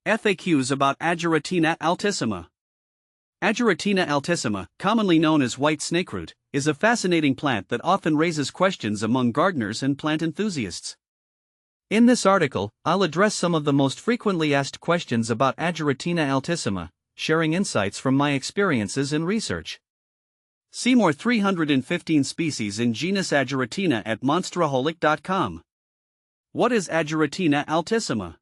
FAQs about Ageratina altissima. Ageratina altissima, commonly known as white snakeroot, is a fascinating plant that often raises questions among gardeners and plant enthusiasts. In this article, I'll address some of the most frequently asked questions about Ageratina altissima, sharing insights from my experiences and research. See more 315 species in genus Ageratina at monsteraholic.com. What is Ageratina altissima?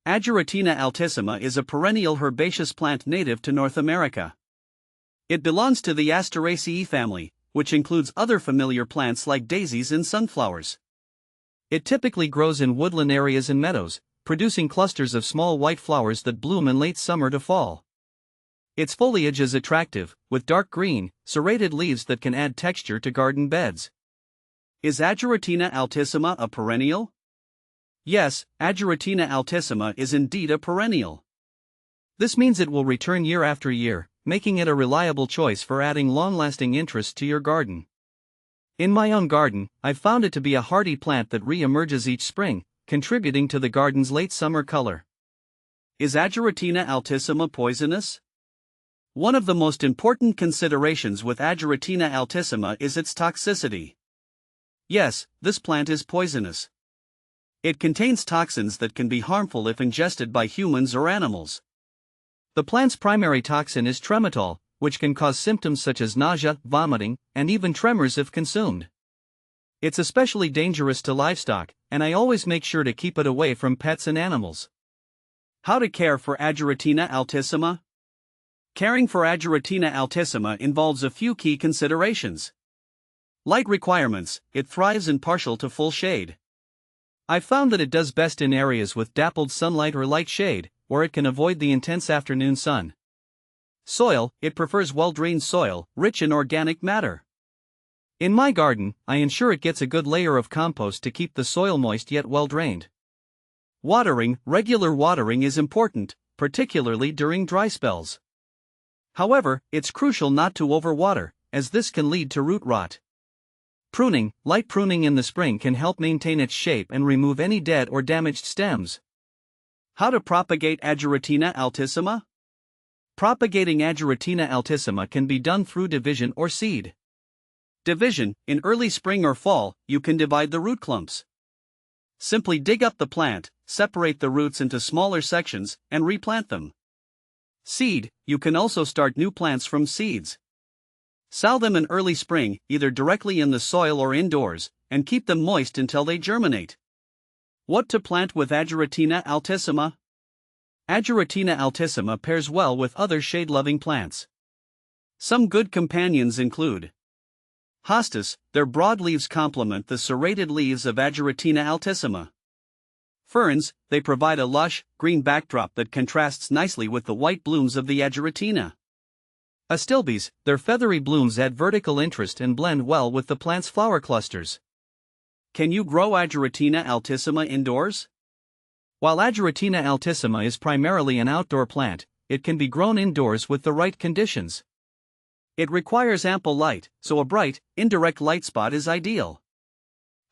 Ageratina altissima is a perennial herbaceous plant native to North America. It belongs to the Asteraceae family, which includes other familiar plants like daisies and sunflowers. It typically grows in woodland areas and meadows, producing clusters of small white flowers that bloom in late summer to fall. Its foliage is attractive, with dark green, serrated leaves that can add texture to garden beds. Is Ageratina altissima a perennial? Yes, Ageratina altissima is indeed a perennial. This means it will return year after year, making it a reliable choice for adding long-lasting interest to your garden. In my own garden, I've found it to be a hardy plant that re-emerges each spring, contributing to the garden's late summer color. Is Ageratina altissima poisonous? One of the most important considerations with Ageratina altissima is its toxicity. Yes, this plant is poisonous. It contains toxins that can be harmful if ingested by humans or animals. The plant's primary toxin is trematol, which can cause symptoms such as nausea, vomiting, and even tremors if consumed. It's especially dangerous to livestock, and I always make sure to keep it away from pets and animals. How to care for Ageratina altissima? Caring for Ageratina altissima involves a few key considerations. Light requirements: it thrives in partial to full shade. I've found that it does best in areas with dappled sunlight or light shade, where it can avoid the intense afternoon sun. Soil: it prefers well-drained soil, rich in organic matter. In my garden, I ensure it gets a good layer of compost to keep the soil moist yet well-drained. Watering: regular watering is important, particularly during dry spells. However, it's crucial not to overwater, as this can lead to root rot. Pruning: light pruning in the spring can help maintain its shape and remove any dead or damaged stems. How to propagate Ageratina altissima? Propagating Ageratina altissima can be done through division or seed. Division: in early spring or fall, you can divide the root clumps. Simply dig up the plant, separate the roots into smaller sections, and replant them. Seed: you can also start new plants from seeds. Sow them in early spring, either directly in the soil or indoors, and keep them moist until they germinate. What to plant with Ageratina altissima? Ageratina altissima pairs well with other shade-loving plants. Some good companions include hostas: their broad leaves complement the serrated leaves of Ageratina altissima. Ferns: they provide a lush, green backdrop that contrasts nicely with the white blooms of the Ageratina. Astilbes: their feathery blooms add vertical interest and blend well with the plant's flower clusters. Can you grow Ageratina altissima indoors? While Ageratina altissima is primarily an outdoor plant, it can be grown indoors with the right conditions. It requires ample light, so a bright, indirect light spot is ideal.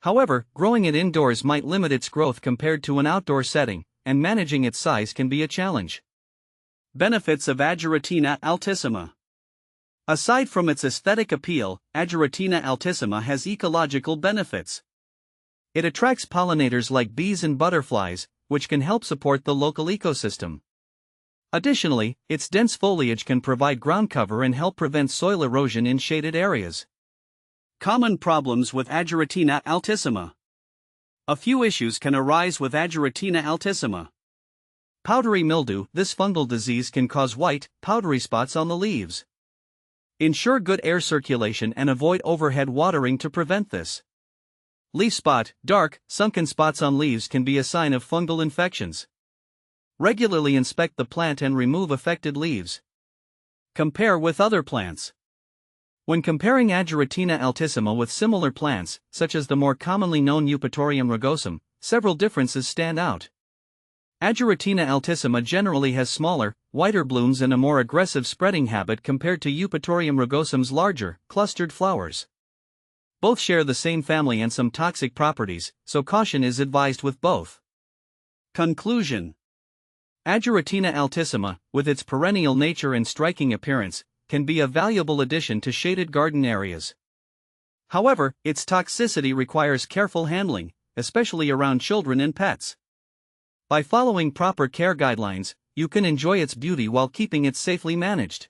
However, growing it indoors might limit its growth compared to an outdoor setting, and managing its size can be a challenge. Benefits of Ageratina altissima. Aside from its aesthetic appeal, Ageratina altissima has ecological benefits. It attracts pollinators like bees and butterflies, which can help support the local ecosystem. Additionally, its dense foliage can provide ground cover and help prevent soil erosion in shaded areas. Common problems with Ageratina altissima. A few issues can arise with Ageratina altissima. Powdery mildew: this fungal disease can cause white, powdery spots on the leaves. Ensure good air circulation and avoid overhead watering to prevent this. Leaf spot: dark, sunken spots on leaves can be a sign of fungal infections. Regularly inspect the plant and remove affected leaves. Compare with other plants. When comparing Ageratina altissima with similar plants, such as the more commonly known Eupatorium rugosum, several differences stand out. Ageratina altissima generally has smaller, whiter blooms and a more aggressive spreading habit compared to Eupatorium rugosum's larger, clustered flowers. Both share the same family and some toxic properties, so caution is advised with both. Conclusion: Ageratina altissima, with its perennial nature and striking appearance, can be a valuable addition to shaded garden areas. However, its toxicity requires careful handling, especially around children and pets. By following proper care guidelines, you can enjoy its beauty while keeping it safely managed.